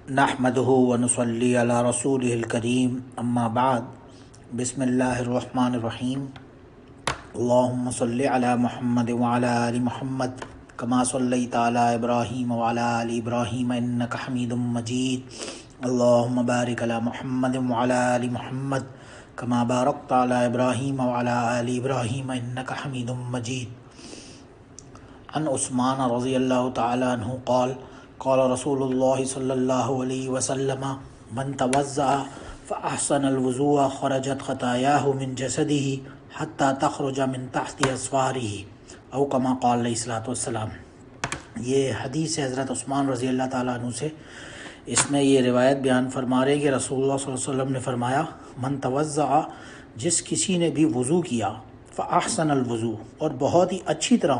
نحمده ونصلي على رسوله الكريم اما بعد بسم الله الرحمن الرحیم اللهم صل على محمد وعلى آل محمد كما صليت على ابراہیم وعلى آل ابراہیم انك حمید مجید اللهم بارك على محمد وعلى آل محمد كما باركت على ابراہیم وعلى آل ابراہیم انك حمید مجید عن عثمان رضی اللہ تعالی عنہ قال قال رسول اللہ صلی اللہ علیہ وسلم من توضأ فأحسن الوضوء خرجت خطاياه من جسده حتى تخرج من تحت أظفاره او كما قال علیہ الصلوۃ والسلام۔ یہ حدیث ہے حضرت عثمان رضی اللہ تعالیٰ عنہ سے۔ اس میں یہ روایت بیان فرما رہے کہ رسول اللہ صلی اللہ علیہ وسلم نے فرمایا من توضأ، جس کسی نے بھی وضو کیا، فأحسن الوضو، اور بہت ہی اچھی طرح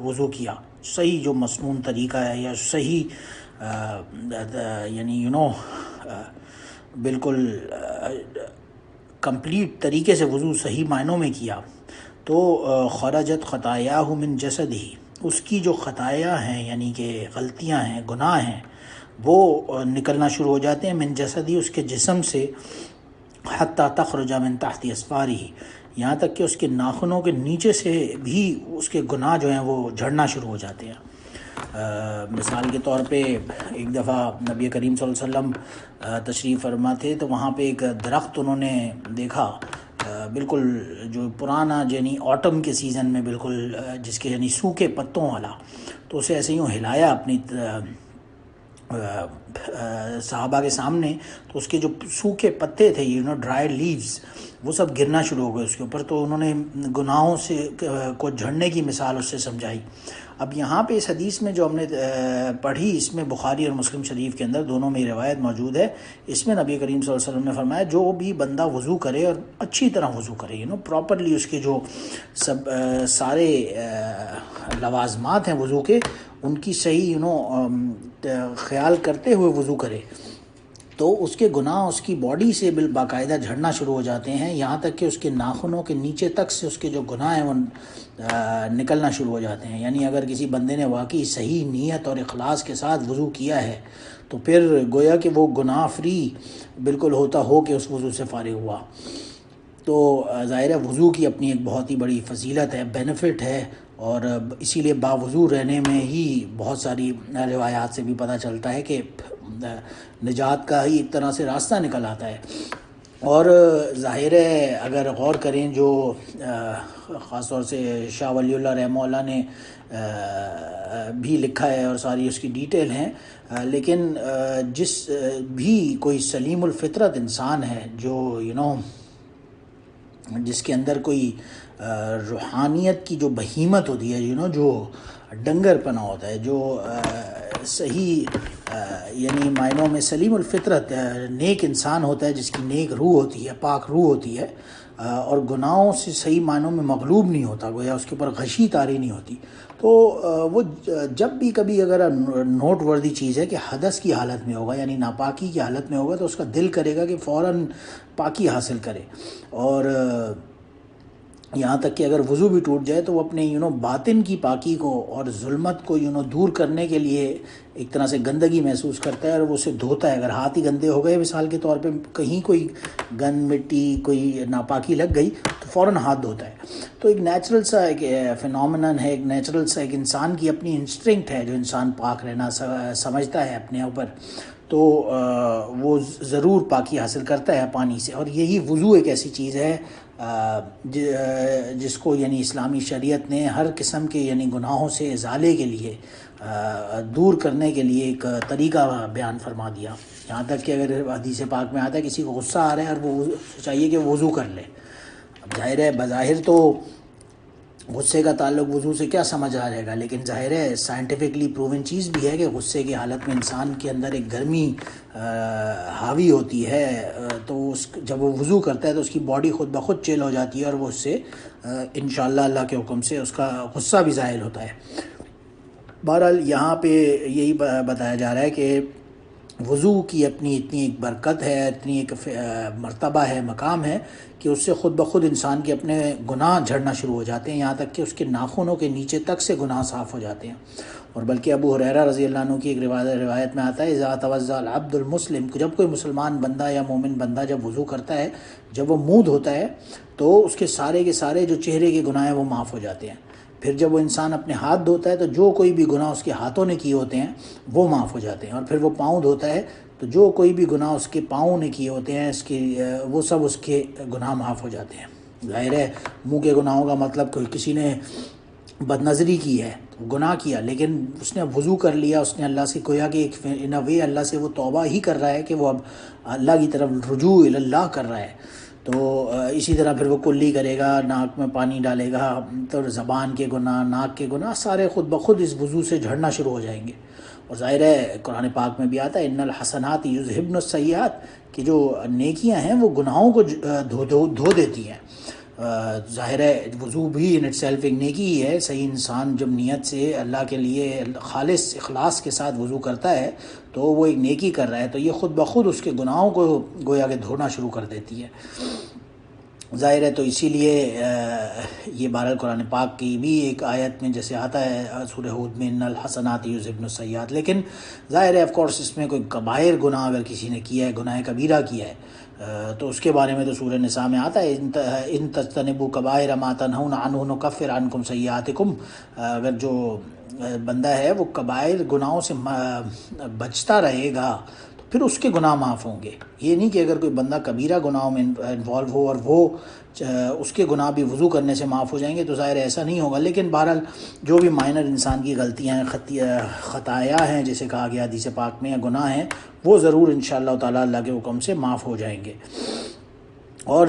وضو کیا، صحیح جو مسنون طریقہ ہے یا صحیح یعنی بالکل کمپلیٹ طریقے سے وضو صحیح معنوں میں کیا، تو خرجت خطاياه من جسده، اس کی جو خطایا ہیں یعنی کہ غلطیاں ہیں، گناہ ہیں، وہ نکلنا شروع ہو جاتے ہیں من جسدی، اس کے جسم سے، حتی تخرج من تحت اظفاره، یہاں تک کہ اس کے ناخنوں کے نیچے سے بھی اس کے گناہ جو ہیں وہ جھڑنا شروع ہو جاتے ہیں۔ مثال کے طور پہ ایک دفعہ نبی کریم صلی اللہ علیہ وسلم تشریف فرما تھے، تو وہاں پہ ایک درخت انہوں نے دیکھا، بالکل جو پرانا یعنی آٹم کے سیزن میں بالکل جس کے یعنی سوکھے پتوں والا، تو اسے ایسے یوں ہلایا اپنی صحابہ کے سامنے، تو اس کے جو سوکھے پتے تھے ڈرائی لیوز، وہ سب گرنا شروع ہو گئے اس کے اوپر، تو انہوں نے گناہوں سے کو جھڑنے کی مثال اس سے سمجھائی۔ اب یہاں پہ اس حدیث میں جو ہم نے پڑھی، اس میں بخاری اور مسلم شریف کے اندر دونوں میں روایت موجود ہے۔ اس میں نبی کریم صلی اللہ علیہ وسلم نے فرمایا جو بھی بندہ وضو کرے اور اچھی طرح وضو کرے، پراپرلی اس کے جو سب سارے لوازمات ہیں وضو کے، ان کی صحیح خیال کرتے ہوئے وضو کرے، تو اس کے گناہ اس کی باڈی سے باقاعدہ جھڑنا شروع ہو جاتے ہیں، یہاں تک کہ اس کے ناخنوں کے نیچے تک سے اس کے جو گناہ ہیں وہ نکلنا شروع ہو جاتے ہیں۔ یعنی اگر کسی بندے نے واقعی صحیح نیت اور اخلاص کے ساتھ وضو کیا ہے، تو پھر گویا کہ وہ گناہ فری بالکل ہوتا ہو کہ اس وضو سے فارغ ہوا۔ تو ظاہر ہے وضو کی اپنی ایک بہت ہی بڑی فضیلت ہے، بینیفٹ ہے، اور اسی لیے باوضو رہنے میں ہی بہت ساری روایات سے بھی پتہ چلتا ہے کہ نجات کا ہی ایک طرح سے راستہ نکل آتا ہے۔ اور ظاہر ہے اگر غور کریں، جو خاص طور سے شاہ ولی اللہ رحمہ اللہ نے بھی لکھا ہے اور ساری اس کی ڈیٹیل ہیں، لیکن جس بھی کوئی سلیم الفطرت انسان ہے، جو جس کے اندر کوئی روحانیت کی جو بہیمت ہوتی ہے، جو ڈنگر پنا ہوتا ہے، جو صحیح یعنی معنوں میں سلیم الفطرت نیک انسان ہوتا ہے، جس کی نیک روح ہوتی ہے، پاک روح ہوتی ہے، اور گناہوں سے صحیح معنوں میں مغلوب نہیں ہوتا، گویا اس کے اوپر غشی طاری نہیں ہوتی، تو وہ جب بھی کبھی اگر نوٹ وردی چیز ہے کہ حدث کی حالت میں ہوگا، یعنی ناپاکی کی حالت میں ہوگا، تو اس کا دل کرے گا کہ فوراً پاکی حاصل کرے، اور یہاں تک کہ اگر وضو بھی ٹوٹ جائے تو وہ اپنے باطن کی پاکی کو اور ظلمت کو دور کرنے کے لیے ایک طرح سے گندگی محسوس کرتا ہے، اور وہ اسے دھوتا ہے۔ اگر ہاتھ ہی گندے ہو گئے مثال کے طور پہ، کہیں کوئی گند مٹی کوئی ناپاکی لگ گئی، تو فوراً ہاتھ دھوتا ہے۔ تو ایک نیچرل سا ایک فینومینن ہے، ایک نیچرل سا ایک انسان کی اپنی انسٹنکٹ ہے، جو انسان پاک رہنا سمجھتا ہے اپنے اوپر، تو وہ ضرور پاکی حاصل کرتا ہے پانی سے۔ اور یہی وضو ایک ایسی چیز ہے جس کو یعنی اسلامی شریعت نے ہر قسم کے یعنی گناہوں سے ازالے کے لیے، دور کرنے کے لیے ایک طریقہ بیان فرما دیا۔ یہاں تک کہ اگر حدیث پاک میں آتا ہے کسی کو غصہ آ رہا ہے اور وہ چاہیے کہ وضو کر لے، اب ظاہر ہے بظاہر تو غصے کا تعلق وضو سے کیا سمجھ آ جائے گا، لیکن ظاہر ہے سائنٹیفکلی پروون چیز بھی ہے کہ غصے کی حالت میں انسان کے اندر ایک گرمی حاوی ہوتی ہے، تو جب وہ وضو کرتا ہے تو اس کی باڈی خود بخود چل ہو جاتی ہے، اور وہ اس سے انشاءاللہ اللہ کے حکم سے اس کا غصہ بھی زائل ہوتا ہے۔ بہرحال یہاں پہ یہی بتایا جا رہا ہے کہ وضو کی اپنی اتنی ایک برکت ہے، اتنی ایک مرتبہ ہے، مقام ہے کہ اس سے خود بخود انسان کے اپنے گناہ جھڑنا شروع ہو جاتے ہیں، یہاں تک کہ اس کے ناخنوں کے نیچے تک سے گناہ صاف ہو جاتے ہیں۔ اور بلکہ ابو ہریرہ رضی اللہ عنہ کی ایک روایت میں آتا ہے، اذا توضأ العبد المسلم، جب کوئی مسلمان بندہ یا مومن بندہ جب وضو کرتا ہے، جب وہ منہ دھوتا ہے تو اس کے سارے جو چہرے کے گناہ ہیں وہ معاف ہو جاتے ہیں۔ پھر جب وہ انسان اپنے ہاتھ دھوتا ہے تو جو کوئی بھی گناہ اس کے ہاتھوں نے کیے ہوتے ہیں وہ معاف ہو جاتے ہیں، اور پھر وہ پاؤں دھوتا ہے تو جو کوئی بھی گناہ اس کے پاؤں نے کیے ہوتے ہیں وہ سب اس کے گناہ معاف ہو جاتے ہیں۔ ظاہر ہے منہ کے گناہوں کا مطلب کوئی کسی نے بد نظری کی ہے، گناہ کیا، لیکن اس نے وضو کر لیا، اس نے اللہ سے گویا کہ ایک ان اے وے اللہ سے وہ توبہ ہی کر رہا ہے کہ وہ اب اللہ کی طرف رجوع اللہ کر رہا ہے۔ تو اسی طرح پھر وہ کلی کرے گا، ناک میں پانی ڈالے گا، تو زبان کے گناہ، ناک کے گناہ سارے خود بخود اس وضو سے جھڑنا شروع ہو جائیں گے۔ اور ظاہر ہے قرآن پاک میں بھی آتا ہے ان الحسنات یذہبن السیئات، کہ جو نیکیاں ہیں وہ گناہوں کو دھو دیتی ہیں۔ ظاہر ہے وضو بھی ان اٹ سیلف ایک نیکی ہی ہے۔ صحیح انسان جب نیت سے اللہ کے لیے خالص اخلاص کے ساتھ وضو کرتا ہے تو وہ ایک نیکی کر رہا ہے، تو یہ خود بخود اس کے گناہوں کو گویا کہ دھونا شروع کر دیتی ہے۔ ظاہر ہے تو اسی لیے یہ بہرحال قرآن پاک کی بھی ایک آیت میں جیسے آتا ہے سورہ ہود میں ان الحسنات یذہبن السیئات، لیکن ظاہر ہے آف کورس اس میں کوئی کبائر گناہ اگر کسی نے کیا ہے، گناہ کبیرہ کیا ہے، تو اس کے بارے میں تو سورہ نساء میں آتا ہے ان تجتنبوا کبائر ما تنہون عنہ نکفر عنکم سیئاتکم، اگر جو بندہ ہے وہ کبائر گناہوں سے بچتا رہے گا تو پھر اس کے گناہ معاف ہوں گے۔ یہ نہیں کہ اگر کوئی بندہ کبیرہ گناہوں میں انوالو ہو اور وہ اس کے گناہ بھی وضو کرنے سے معاف ہو جائیں گے تو ظاہر ایسا نہیں ہوگا، لیکن بہرحال جو بھی مائنر انسان کی غلطیاں ہیں، خطایا ہیں جیسے کہا گیا حدیث پاک میں، یا گناہ ہیں، وہ ضرور انشاءاللہ تعالیٰ اللہ کے حکم سے معاف ہو جائیں گے۔ اور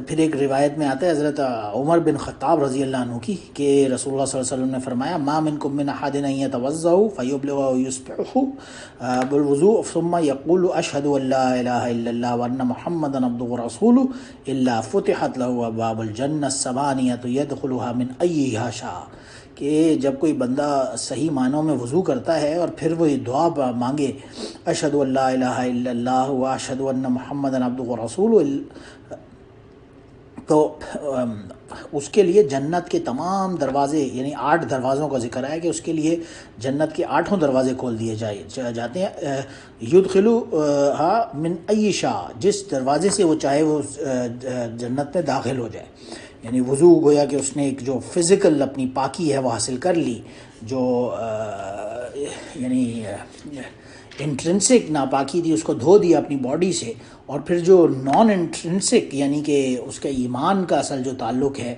پھر ایک روایت میں آتا ہے حضرت عمر بن خطاب رضی اللہ عنہ کی کہ رسول اللہ صلی اللہ علیہ وسلم نے فرمایا ما منکم من احد ان یتوضأ فیبلغ ویصبح بالوضوء ثم یقول اشہد ان لا الہ الا اللہ وان محمدا عبدہ ورسولہ الا فتحت له ابواب الجنہ الثمانیۃ یدخلها من ایہا شاء، کہ جب کوئی بندہ صحیح معنوں میں وضو کرتا ہے اور پھر وہ یہ دعا مانگے اشہد ان لا الہ الا اللہ و اشہد ان محمدا عبدہ ورسولہ، تو اس کے لیے جنت کے تمام دروازے، یعنی 8 دروازوں کا ذکر ہے کہ اس کے لیے جنت کے 8 دروازے کھول دیے جاتے ہیں، یدخلھا من ای شاء، جس دروازے سے وہ چاہے وہ جنت میں داخل ہو جائے۔ یعنی وضو گویا کہ اس نے ایک جو فزیکل اپنی پاکی ہے وہ حاصل کر لی، جو یعنی انٹرنسک ناپاکی تھی اس کو دھو دیا اپنی باڈی سے، اور پھر جو نان انٹرنسک یعنی کہ اس کا ایمان کا اصل جو تعلق ہے،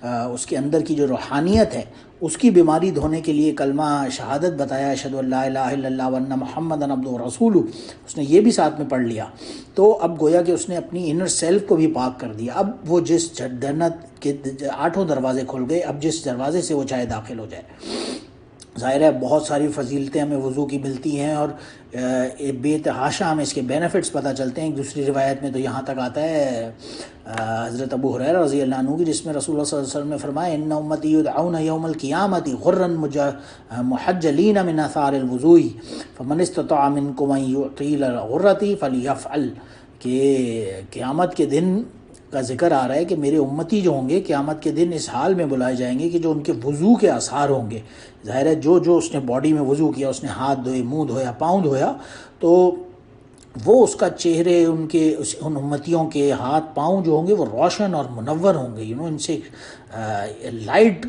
اس کے اندر کی جو روحانیت ہے، اس کی بیماری دھونے کے لیے کلمہ شہادت بتایا اشہد ان لا الہ الا اللہ وان محمدا عبدہ ورسولہ، اس نے یہ بھی ساتھ میں پڑھ لیا، تو اب گویا کہ اس نے اپنی انر سیلف کو بھی پاک کر دیا۔ اب وہ جس جنت کے 8 دروازے کھل گئے، اب جس دروازے سے وہ چاہے داخل ہو جائے۔ ظاہر ہے بہت ساری فضیلتیں ہمیں وضو کی ملتی ہیں اور بے تحاشا ہمیں اس کے بینیفٹس پتہ چلتے ہیں۔ ایک دوسری روایت میں تو یہاں تک آتا ہے حضرت ابو ہریرہ رضی اللہ عنہ کی، جس میں رسول اللہ صلی اللہ علیہ وسلم نے فرمایا ان امتی یدعون یوم القیامۃ غرا محجلین من اثار الوضوء فمن استطاع منکم ان یطیل الغرۃ فلیفعل، کہ قیامت کے دن کا ذکر آ رہا ہے کہ میرے امتی جو ہوں گے قیامت کے دن اس حال میں بلائے جائیں گے کہ جو ان کے وضو کے آثار ہوں گے۔ ظاہر ہے جو اس نے باڈی میں وضو کیا، اس نے ہاتھ دھوئے، منہ دھویا، پاؤں دھویا، تو وہ اس کا چہرے، ان امتیوں کے ہاتھ پاؤں جو ہوں گے وہ روشن اور منور ہوں گے، ان سے لائٹ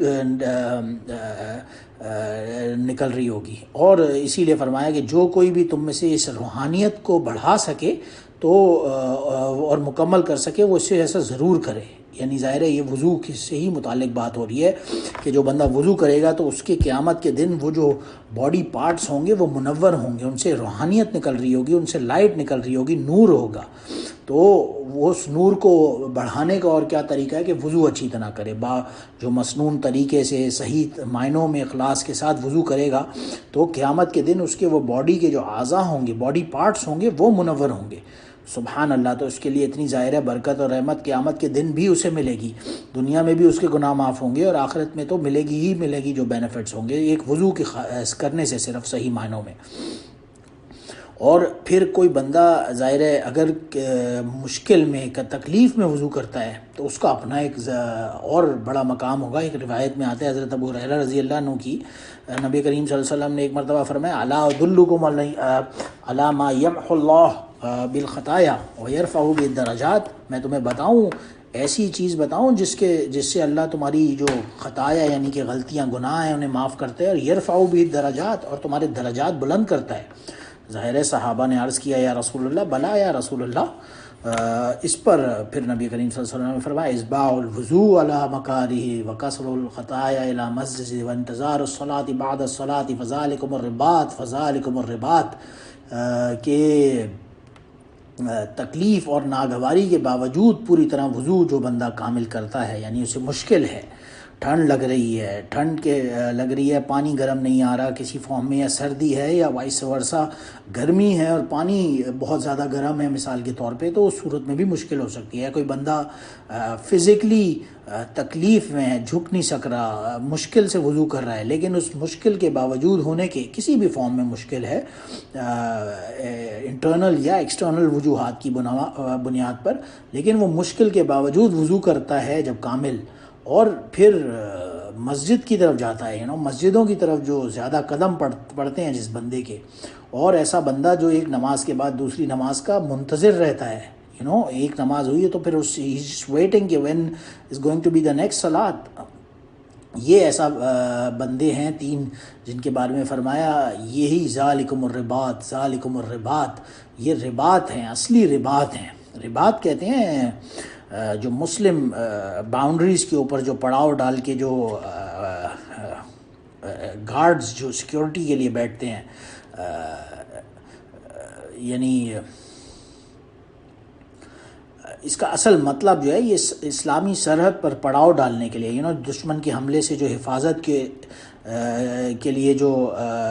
نکل رہی ہوگی۔ اور اسی لیے فرمایا کہ جو کوئی بھی تم میں سے اس روحانیت کو بڑھا سکے تو اور مکمل کر سکے وہ اس سے ایسا ضرور کرے۔ یعنی ظاہر ہے یہ وضو سے ہی متعلق بات ہو رہی ہے کہ جو بندہ وضو کرے گا تو اس کے قیامت کے دن وہ جو باڈی پارٹس ہوں گے وہ منور ہوں گے، ان سے روحانیت نکل رہی ہوگی، ان سے لائٹ نکل رہی ہوگی، نور ہوگا۔ تو وہ اس نور کو بڑھانے کا اور کیا طریقہ ہے کہ وضو اچھی طرح کرے، جو مسنون طریقے سے صحیح معنوں میں اخلاص کے ساتھ وضو کرے گا تو قیامت کے دن اس کے وہ باڈی کے جو اعضاء ہوں گے، باڈی پارٹس ہوں گے، وہ منور ہوں گے۔ سبحان اللہ، تو اس کے لیے اتنی ظاہر ہے برکت اور رحمت قیامت کے دن بھی اسے ملے گی، دنیا میں بھی اس کے گناہ معاف ہوں گے اور آخرت میں تو ملے گی جو بینیفٹس ہوں گے ایک وضو کے کرنے سے صرف صحیح معنوں میں۔ اور پھر کوئی بندہ ظاہر ہے اگر مشکل میں تکلیف میں وضو کرتا ہے تو اس کا اپنا ایک اور بڑا مقام ہوگا. ایک روایت میں آتا ہے حضرت ابو ہریرہ رضی اللہ عنہ کی، نبی کریم صلی اللہ علیہ وسلم نے ایک مرتبہ فرمایا الا ادلکم علی ما یمحو اللہ بالخطایا ویرفع بالدرجات، میں تمہیں بتاؤں ایسی چیز بتاؤں جس سے اللہ تمہاری جو خطایا یعنی کہ غلطیاں گناہ ہیں انہیں معاف کرتا ہے، اور یرفع بالدرجات اور تمہارے درجات بلند کرتا ہے. ظاہر صحابہ نے عرض کیا یا رسول اللہ بلا یا رسول اللہ. اس پر پھر نبی کریم صلی اللہ علیہ وسلم نے فرمایا اسباع الوضوء علی مکارہ وکسر الخطایا الی مسجد وانتظار الصلاۃ بعد الصلاۃ فذلکم الرباط فذلکم الرباط، کہ تکلیف اور ناگواری کے باوجود پوری طرح وضو جو بندہ کامل کرتا ہے، یعنی اسے مشکل ہے، ٹھنڈ لگ رہی ہے، لگ رہی ہے، پانی گرم نہیں آ رہا کسی فارم میں، یا سردی ہے یا وائس ورثہ گرمی ہے اور پانی بہت زیادہ گرم ہے مثال کے طور پہ، تو اس صورت میں بھی مشکل ہو سکتی ہے. کوئی بندہ فزیکلی تکلیف میں ہے، جھک نہیں سک رہا، مشکل سے وضو کر رہا ہے، لیکن اس مشکل کے باوجود ہونے کے کسی بھی فارم میں مشکل ہے انٹرنل یا ایکسٹرنل وجوہات کی بنیاد پر، لیکن وہ مشکل کے باوجود وضو کرتا ہے جب کامل، اور پھر مسجد کی طرف جاتا ہے، مسجدوں کی طرف جو زیادہ قدم پڑتے ہیں جس بندے کے، اور ایسا بندہ جو ایک نماز کے بعد دوسری نماز کا منتظر رہتا ہے، ایک نماز ہوئی ہے تو پھر ویٹنگ کہ when is going to be the next صلات. یہ ایسا بندے ہیں 3 جن کے بارے میں فرمایا یہی ذالکم الرباط، یہ رباط ہیں، اصلی رباط ہیں. رباط کہتے ہیں جو مسلم باؤنڈریز کے اوپر جو پڑاؤ ڈال کے جو گارڈز جو سیکیورٹی کے لیے بیٹھتے ہیں، یعنی اس کا اصل مطلب جو ہے یہ اسلامی سرحد پر پڑاؤ ڈالنے کے لیے، دشمن کے حملے سے جو حفاظت کے لیے جو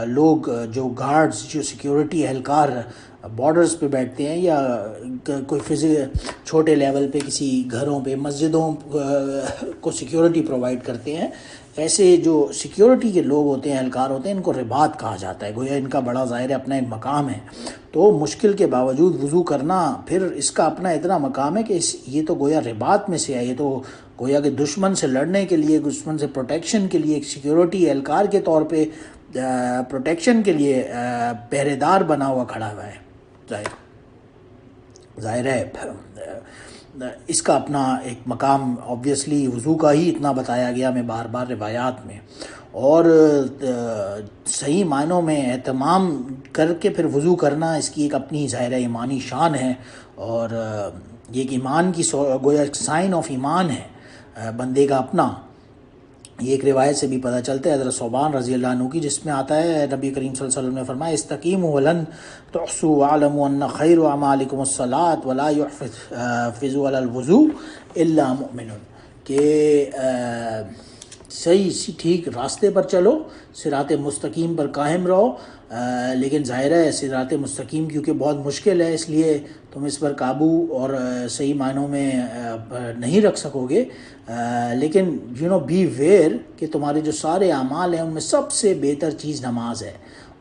لوگ جو گارڈز جو سیکیورٹی اہلکار بارڈرز پہ بیٹھتے ہیں، یا کوئی چھوٹے لیول پہ کسی گھروں پہ مسجدوں کو سیکیورٹی پرووائڈ کرتے ہیں، ایسے جو سیکیورٹی کے لوگ ہوتے ہیں اہلکار ہوتے ہیں ان کو رباط کہا جاتا ہے. گویا ان کا بڑا ظاہر اپنا ایک مقام ہے. تو مشکل کے باوجود وضو کرنا پھر اس کا اپنا اتنا مقام ہے کہ یہ تو گویا رباط میں سے ہے، یہ تو گویا کہ دشمن سے لڑنے کے لیے، دشمن سے پروٹیکشن کے لیے ایک سیکیورٹی اہلکار کے طور پہ پروٹیکشن کے لیے پہرے دار بنا ہوا کھڑا ہوا ہے. ظاہر ہے اس کا اپنا ایک مقام آبویسلی وضو کا ہی اتنا بتایا گیا میں بار بار روایات میں، اور صحیح معنوں میں اہتمام کر کے پھر وضو کرنا اس کی ایک اپنی ظاہر ایمانی شان ہے، اور یہ ایک ایمان کی گویا سائن آف ایمان ہے بندے کا اپنا. یہ ایک روایت سے بھی پتہ چلتا ہے حضرت ثوبان رضی اللہ عنہ کی، جس میں آتا ہے نبی کریم صلی اللہ علیہ وسلم نے فرمایا استقیموا ولن تحصوا واعلموا ان خیر اعمالکم الصلاۃ ولا يحفظ علی الوضوء الا مؤمن، کہ صحیح ٹھیک راستے پر چلو، صراط مستقیم پر قائم رہو، لیکن ظاہر ہے صراط مستقیم کیونکہ بہت مشکل ہے اس لیے تم اس پر قابو اور صحیح معنوں میں نہیں رکھ سکو گے، لیکن بی ویئر کہ تمہارے جو سارے اعمال ہیں ان میں سب سے بہتر چیز نماز ہے.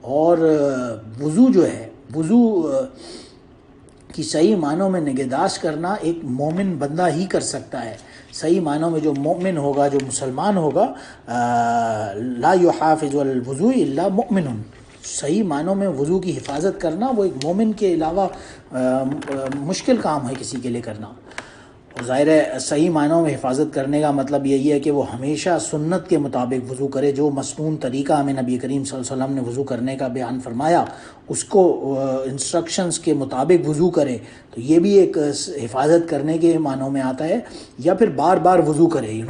اور وضو جو ہے، وضو کی صحیح معنوں میں نگہداشت کرنا ایک مومن بندہ ہی کر سکتا ہے. صحیح معنوں میں جو مومن ہوگا، جو مسلمان ہوگا، لا یحافظ علی الوضوء الا مؤمن، صحیح معنوں میں وضو کی حفاظت کرنا وہ ایک مومن کے علاوہ مشکل کام ہے کسی کے لیے کرنا. اور ظاہر ہے صحیح معنوں میں حفاظت کرنے کا مطلب یہی ہے کہ وہ ہمیشہ سنت کے مطابق وضو کرے، جو مسنون طریقہ ہمیں نبی کریم صلی اللہ علیہ وسلم نے وضو کرنے کا بیان فرمایا اس کو انسٹرکشنز کے مطابق وضو کرے. تو یہ بھی ایک حفاظت کرنے کے معنوں میں آتا ہے. یا پھر بار بار وضو کرے،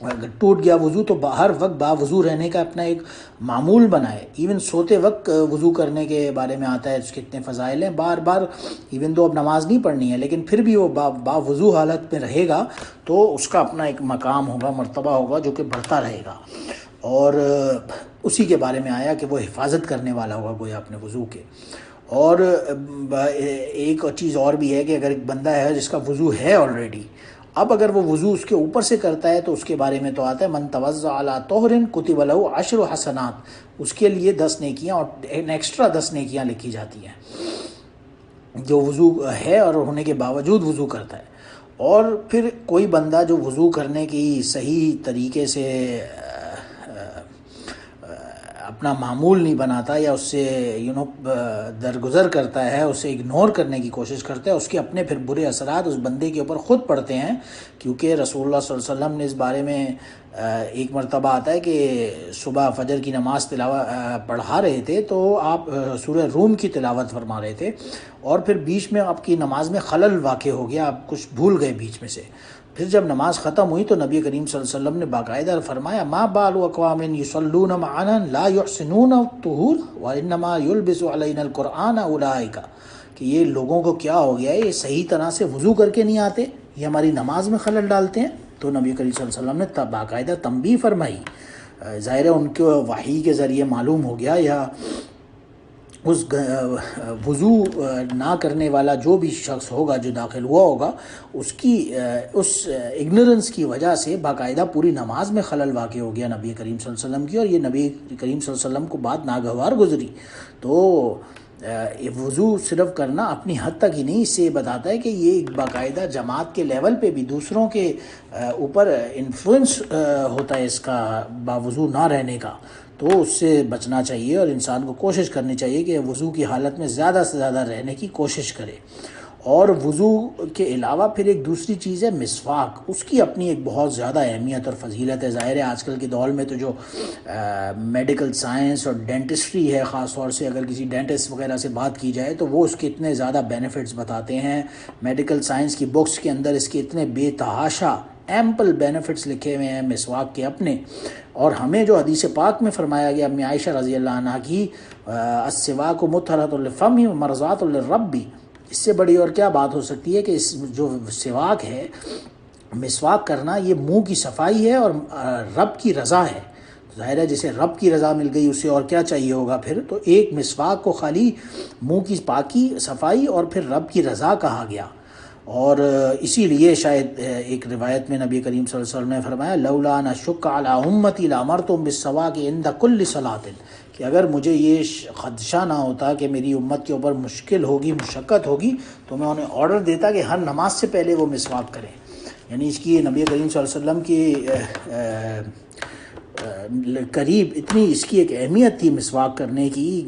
اگر ٹوٹ گیا وضو تو ہر وقت با وضو رہنے کا اپنا ایک معمول بنائے. ایون سوتے وقت وضو کرنے کے بارے میں آتا ہے، اس کے اتنے فضائل ہیں. بار بار ایون تو اب نماز نہیں پڑھنی ہے لیکن پھر بھی وہ با وضو حالت میں رہے گا تو اس کا اپنا ایک مقام ہوگا، مرتبہ ہوگا جو کہ بڑھتا رہے گا. اور اسی کے بارے میں آیا کہ وہ حفاظت کرنے والا ہوگا گویا اپنے وضو کے. اور ایک چیز اور بھی ہے کہ اگر ایک بندہ ہے جس کا وضو ہے آلریڈی، اب اگر وہ وضو اس کے اوپر سے کرتا ہے تو اس کے بارے میں تو آتا ہے من توضأ علی طہر کتب لہ 10 حسنات، اس کے لیے 10 نیکیاں اور ایکسٹرا 10 نیکیاں لکھی جاتی ہیں جو وضو ہے اور ہونے کے باوجود وضو کرتا ہے۔ اور پھر کوئی بندہ جو وضو کرنے کی صحیح طریقے سے اپنا معمول نہیں بناتا یا اس سے درگزر کرتا ہے، اسے اگنور کرنے کی کوشش کرتا ہے، اس کے اپنے پھر برے اثرات اس بندے کے اوپر خود پڑتے ہیں، کیونکہ رسول اللہ صلی اللہ علیہ وسلم نے اس بارے میں ایک مرتبہ آتا ہے کہ صبح فجر کی نماز پڑھا رہے تھے تو آپ سورہ روم کی تلاوت فرما رہے تھے، اور پھر بیچ میں آپ کی نماز میں خلل واقع ہو گیا، آپ کچھ بھول گئے بیچ میں سے۔ پھر جب نماز ختم ہوئی تو نبی کریم صلی اللہ علیہ وسلم نے باقاعدہ فرمایا ما بال اقوام یصلون معنا لا يحسنون الطهور وانما يلبس علينا القرآن اولئک، کہ یہ لوگوں کو کیا ہو گیا ہے، یہ صحیح طرح سے وضو کر کے نہیں آتے، یہ ہماری نماز میں خلل ڈالتے ہیں۔ تو نبی کریم صلی اللہ علیہ وسلم نے باقاعدہ تنبیہ فرمائی۔ ظاہر ہے ان کو وحی کے ذریعے معلوم ہو گیا، یا اس وضو نہ کرنے والا جو بھی شخص ہوگا جو داخل ہوا ہوگا، اس کی اس اگنورنس کی وجہ سے باقاعدہ پوری نماز میں خلل واقع ہو گیا نبی کریم صلی اللہ علیہ وسلم کی، اور یہ نبی کریم صلی اللہ علیہ وسلم کو بات ناگوار گزری۔ تو وضو صرف کرنا اپنی حد تک ہی نہیں، اس سے یہ بتاتا ہے کہ یہ ایک باقاعدہ جماعت کے لیول پہ بھی دوسروں کے اوپر انفلوئنس ہوتا ہے اس کا باوضو نہ رہنے کا، تو اس سے بچنا چاہیے اور انسان کو کوشش کرنی چاہیے کہ وضو کی حالت میں زیادہ سے زیادہ رہنے کی کوشش کرے۔ اور وضو کے علاوہ پھر ایک دوسری چیز ہے مسواک، اس کی اپنی ایک بہت زیادہ اہمیت اور فضیلت ہے۔ ظاہر ہے آج کل کے دور میں تو جو میڈیکل سائنس اور ڈینٹسٹری ہے، خاص طور سے اگر کسی ڈینٹسٹ وغیرہ سے بات کی جائے تو وہ اس کے اتنے زیادہ بینیفٹس بتاتے ہیں، میڈیکل سائنس کی بکس کے اندر اس کے اتنے بے تحاشا ایمپل بینیفٹس لکھے ہوئے ہیں مسواک کے اپنے۔ اور ہمیں جو حدیث پاک میں فرمایا گیا امی عائشہ رضی اللہ عنہ کی السواک مطہرۃ للفم ومرضاۃ للرب، اس سے بڑی اور کیا بات ہو سکتی ہے کہ اس جو سواک ہے، مسواک کرنا، یہ منہ کی صفائی ہے اور رب کی رضا ہے۔ ظاہر ہے جسے رب کی رضا مل گئی اسے اور کیا چاہیے ہوگا پھر، تو ایک مسواک کو خالی منہ کی پاکی صفائی اور پھر رب کی رضا کہا گیا۔ اور اسی لیے شاید ایک روایت میں نبی کریم صلی اللہ علیہ وسلم نے فرمایا لولا ان اشق علی امتی لامرتم بالسواک عند کل صلاۃ، کہ اگر مجھے یہ خدشہ نہ ہوتا کہ میری امت کے اوپر مشکل ہوگی، مشقت ہوگی، تو میں انہیں آرڈر دیتا کہ ہر نماز سے پہلے وہ مسواک کریں۔ یعنی اس کی نبی کریم صلی اللہ علیہ وسلم کی قریب اتنی اس کی ایک اہمیت تھی مسواک کرنے کی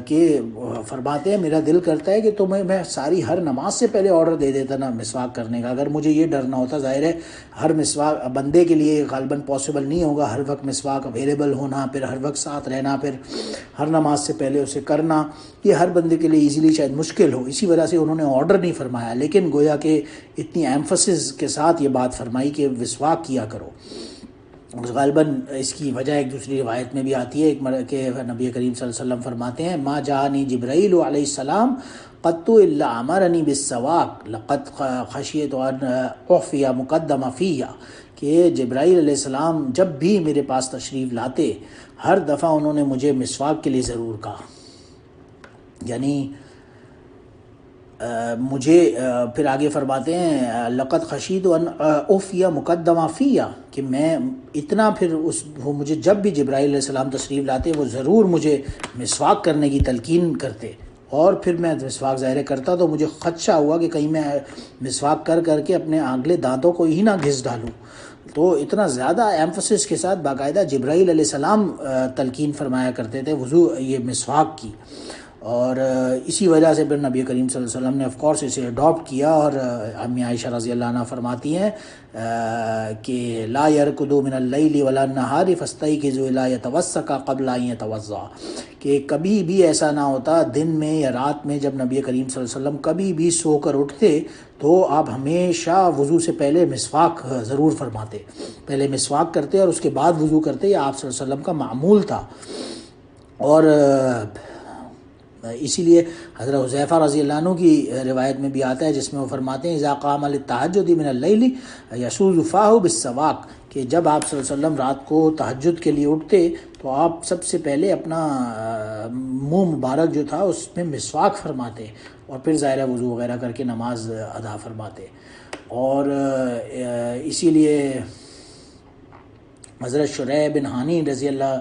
کہ فرماتے ہیں میرا دل کرتا ہے کہ تمہیں میں ساری ہر نماز سے پہلے آرڈر دے دیتا نا مسواک کرنے کا، اگر مجھے یہ ڈر نہ ہوتا۔ ظاہر ہے ہر مسواک بندے کے لیے غالباً پاسبل نہیں ہوگا، ہر وقت مسواک اویلیبل ہونا، پھر ہر وقت ساتھ رہنا، پھر ہر نماز سے پہلے اسے کرنا، یہ ہر بندے کے لیے ایزیلی شاید مشکل ہو، اسی وجہ سے انہوں نے آرڈر نہیں فرمایا، لیکن گویا کہ اتنی ایمفسس کے ساتھ یہ بات فرمائی کہ مسواک کیا کرو۔ غالباً اس کی وجہ ایک دوسری روایت میں بھی آتی ہے کہ نبی کریم صلی اللہ علیہ وسلم فرماتے ہیں ما جاءنی جبرائیل علیہ السلام قط الا امرنی بالسواک لقد خشیت ان اخفی مقدم فیہ، کہ جبرائیل علیہ السلام جب بھی میرے پاس تشریف لاتے ہر دفعہ انہوں نے مجھے مسواک کے لیے ضرور کہا، یعنی مجھے پھر آگے فرماتے ہیں لقد خشیت ان اخفی مقدم فیہ، کہ میں اتنا پھر وہ مجھے جب بھی جبرائیل علیہ السلام تشریف لاتے وہ ضرور مجھے مسواک کرنے کی تلقین کرتے، اور پھر میں مسواک ظاہر کرتا تو مجھے خدشہ ہوا کہ کہیں میں مسواک کر کے اپنے آگلے دانتوں کو ہی نہ گھس ڈالوں۔ تو اتنا زیادہ ایمفسس کے ساتھ باقاعدہ جبرائیل علیہ السلام تلقین فرمایا کرتے تھے وضو یہ مسواک کی، اور اسی وجہ سے پھر نبی کریم صلی اللہ علیہ وسلم نے آف کورس اسے اڈاپٹ کیا۔ اور امی عائشہ رضی اللہ عنہ فرماتی ہیں کہ لا یرکض من اللیل ولا النہار فاستیقظوا الا یتوسق قبل ان یتوضا، کہ کبھی بھی ایسا نہ ہوتا دن میں یا رات میں جب نبی کریم صلی اللہ علیہ وسلم کبھی بھی سو کر اٹھتے تو آپ ہمیشہ وضو سے پہلے مسواک ضرور فرماتے، پہلے مسواک کرتے اور اس کے بعد وضو کرتے، یہ آپ صلی اللہ علیہ وسلم کا معمول تھا۔ اور اسی لیے حضرت حذیفہ رضی اللہ عنہ کی روایت میں بھی آتا ہے جس میں وہ فرماتے ہیں اذا قام للتہجد من اللیل یسوز فاہ بالسواک، کہ جب آپ صلی اللہ علیہ وسلم رات کو تہجد کے لیے اٹھتے تو آپ سب سے پہلے اپنا منہ مبارک جو تھا اس میں مسواک فرماتے اور پھر ظاہر وضو وغیرہ کر کے نماز ادا فرماتے۔ اور اسی لیے حضرت شریح بن حانی رضی اللہ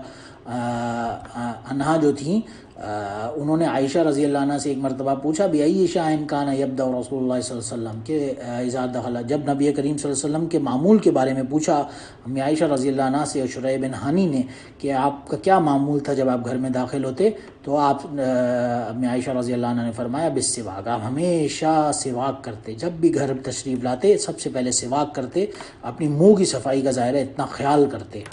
عنہا جو تھیں، انہوں نے عائشہ رضی اللہ عنہ سے ایک مرتبہ پوچھا بھی ای شیء کان یبدأ رسول اللہ صلی اللہ علیہ وسلم کہ اذا دخل، جب نبی کریم صلی اللہ علیہ وسلم کے معمول کے بارے میں پوچھا امی عائشہ رضی اللہ عنہ سے اور شریح بن حانی نے کہ آپ کا کیا معمول تھا جب آپ گھر میں داخل ہوتے، تو آپ امی عائشہ رضی اللہ عنہ نے فرمایا بالسواک، آپ ہمیشہ سواک کرتے، جب بھی گھر تشریف لاتے سب سے پہلے سواک کرتے، اپنی منہ کی صفائی کا ظاہر ہے اتنا خیال کرتے۔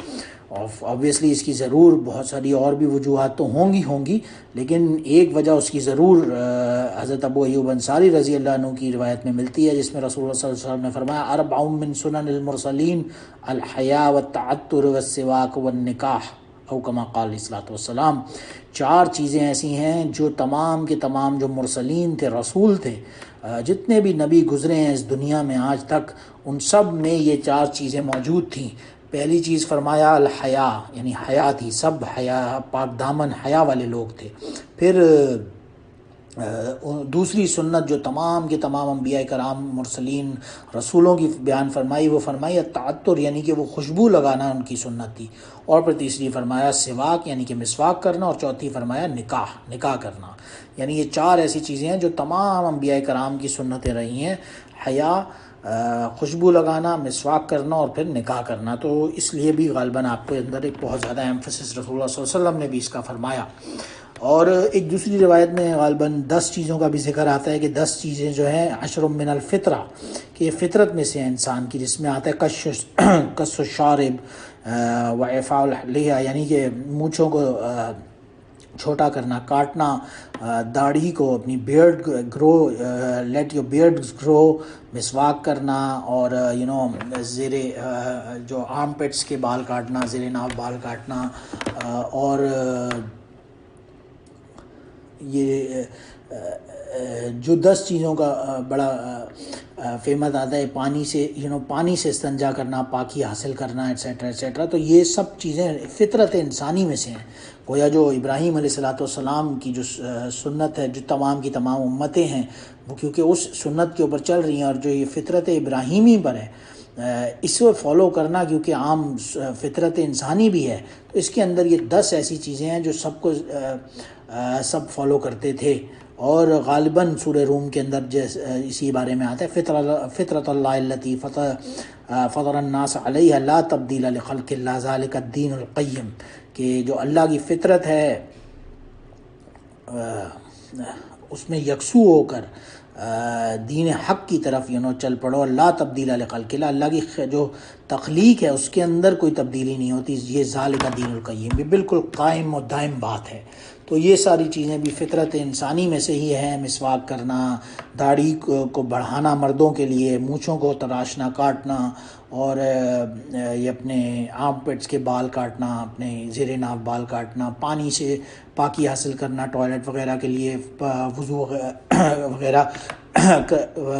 اور آبویسلی اس کی ضرور بہت ساری اور بھی وجوہات تو ہوں گی، لیکن ایک وجہ اس کی ضرور حضرت ابو ایوب انصاری رضی اللہ عنہ کی روایت میں ملتی ہے، جس میں رسول اللہ صلی اللہ علیہ وسلم نے فرمایا اربع من سنن المرسلین الحیاء والتعطر والسواک والنکاح، او کما قال علیہ الصلوۃ والسلام، 4 چیزیں ایسی ہیں جو تمام کے تمام جو مرسلین تھے، رسول تھے، جتنے بھی نبی گزرے ہیں اس دنیا میں آج تک، ان سب میں یہ 4 چیزیں موجود تھیں۔ پہلی چیز فرمایا الحیا، یعنی حیا تھی، سب حیا پاک دامن حیا والے لوگ تھے۔ پھر دوسری سنت جو تمام کے تمام انبیاء کرام مرسلین رسولوں کی بیان فرمائی، وہ فرمائی التعطر، یعنی کہ وہ خوشبو لگانا ان کی سنت تھی، اور پھر تیسری فرمایا سواک، یعنی کہ مسواک کرنا، اور چوتھی فرمایا نکاح کرنا۔ یعنی یہ 4 ایسی چیزیں ہیں جو تمام انبیاء کرام کی سنتیں رہی ہیں، حیا، خوشبو لگانا، مسواک کرنا، اور پھر نکاح کرنا۔ تو اس لیے بھی غالباً آپ کے اندر ایک بہت زیادہ ایمفسس رسول اللہ صلی اللہ علیہ وسلم نے بھی اس کا فرمایا۔ اور ایک دوسری روایت میں غالباً 10 چیزوں کا بھی ذکر آتا ہے کہ 10 چیزیں جو ہیں عشر من الفطرہ، کہ یہ فطرت میں سے ہے انسان کی، جس میں آتا ہے کس الشارب و اعفاء اللیہ، یعنی کہ مونچھوں کو چھوٹا کرنا، کاٹنا، داڑھی کو، اپنی beard grow, let your beard grow, مسواک کرنا، اور زیر جو آرم پیٹس کے بال کاٹنا، زیر ناف بال کاٹنا، اور یہ جو 10 چیزوں کا بڑا فیمس آتا ہے، پانی سے پانی سے استنجا کرنا، پاکی حاصل کرنا، ایٹسیٹرا ایٹسیٹرا، تو یہ سب چیزیں فطرت انسانی میں سے ہیں۔ گویا جو ابراہیم علیہ الصلوۃ والسلام کی جو سنت ہے، جو تمام کی تمام امتیں ہیں وہ کیونکہ اس سنت کے اوپر چل رہی ہیں، اور جو یہ فطرت ابراہیمی پر ہے اس کو فالو کرنا کیونکہ عام فطرت انسانی بھی ہے، تو اس کے اندر یہ 10 ایسی چیزیں ہیں جو سب فالو کرتے تھے۔ اور غالباً سورہ روم کے اندر اسی بارے میں آتا ہے فطرت اللہ التی فطر الناس علیہ لا تبدیل لخلق اللہ ذلک الدین القیم، کہ جو اللہ کی فطرت ہے اس میں یکسو ہو کر دین حق کی طرف چل پڑو، لا تبدیل لخلق اللہ، اللہ کی جو تخلیق ہے اس کے اندر کوئی تبدیلی نہیں ہوتی، یہ ذالک الدین القیم، یہ بالکل قائم و دائم بات ہے۔ تو یہ ساری چیزیں بھی فطرت انسانی میں سے ہی ہیں، مسواک کرنا، داڑھی کو بڑھانا مردوں کے لیے، مونچھوں کو تراشنا، کاٹنا، اور یہ اپنے آرم پیٹس کے بال کاٹنا، اپنے زیر ناف بال کاٹنا، پانی سے پاکی حاصل کرنا، ٹوائلٹ وغیرہ کے لیے، وضو وغیرہ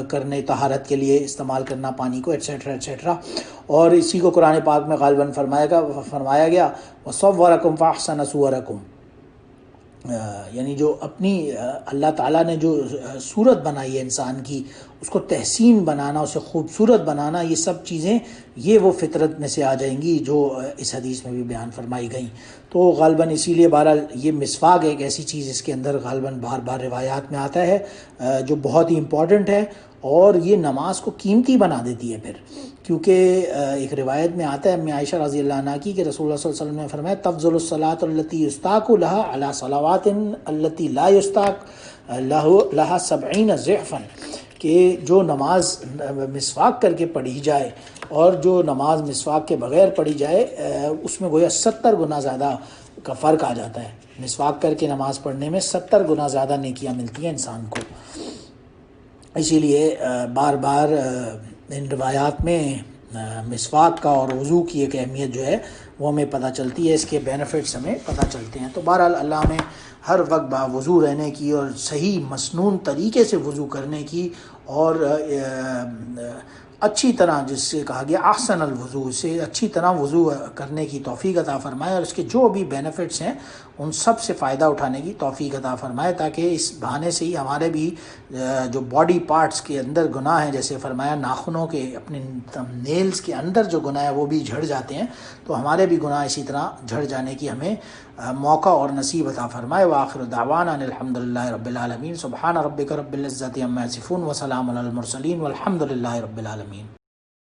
کرنے، طہارت کے لیے استعمال کرنا پانی کو، ایٹسیٹرا ایٹسیٹرا۔ اور اسی کو قرآن پاک میں غالباً فرمایا گیا وَصَوَّرَكُمْ فَأَحْسَنَ صُوَرَكُمْ، یعنی جو اپنی اللہ تعالیٰ نے جو صورت بنائی ہے انسان کی، اس کو تحسین بنانا، اسے خوبصورت بنانا، یہ سب چیزیں یہ وہ فطرت میں سے آ جائیں گی جو اس حدیث میں بھی بیان فرمائی گئیں۔ تو غالباً اسی لیے بہرحال یہ مسواک ایک ایسی چیز اس کے اندر غالباً بار بار روایات میں آتا ہے جو بہت ہی امپورٹنٹ ہے، اور یہ نماز کو قیمتی بنا دیتی ہے پھر، کیونکہ ایک روایت میں آتا ہے امی عائشہ رضی اللہ عنہ کی کہ رسول اللہ صلی اللہ علیہ وسلم نے فرمایا تفضل الصلاۃ التی یستاق لها علی صلوات التی لا یستاق لها 70 ضعفا، کہ جو نماز مسواک کر کے پڑھی جائے اور جو نماز مسواک کے بغیر پڑھی جائے اس میں گویا 70 گنا زیادہ کا فرق آ جاتا ہے۔ مسواک کر کے نماز پڑھنے میں 70 گنا زیادہ نیکیاں ملتی ہیں انسان کو۔ اسی لیے بار بار ان روایات میں مسواک کا اور وضو کی ایک اہمیت جو ہے وہ ہمیں پتہ چلتی ہے، اس کے بینیفٹس ہمیں پتہ چلتے ہیں۔ تو بہرحال اللہ ہمیں ہر وقت باوضو رہنے کی اور صحیح مسنون طریقے سے وضو کرنے کی، اور اچھی طرح، جس سے کہا گیا احسن الوضو، سے اچھی طرح وضو کرنے کی توفیق عطا فرمائے، اور اس کے جو بھی بینیفٹس ہیں ان سب سے فائدہ اٹھانے کی توفیق عطا فرمائے، تاکہ اس بہانے سے ہی ہمارے بھی جو باڈی پارٹس کے اندر گناہ ہیں، جیسے فرمایا ناخنوں کے، اپنے نیلز کے اندر جو گناہ ہے وہ بھی جھڑ جاتے ہیں، تو ہمارے بھی گناہ اسی طرح جھڑ جانے کی ہمیں موقع اور نصیب عطا فرمائے۔ وآخر دعوانا ان الحمدللہ رب العالمین، سبحان ربک رب العزت عما یصفون وسلام علی المرسلین والحمد للہ رب العالمین۔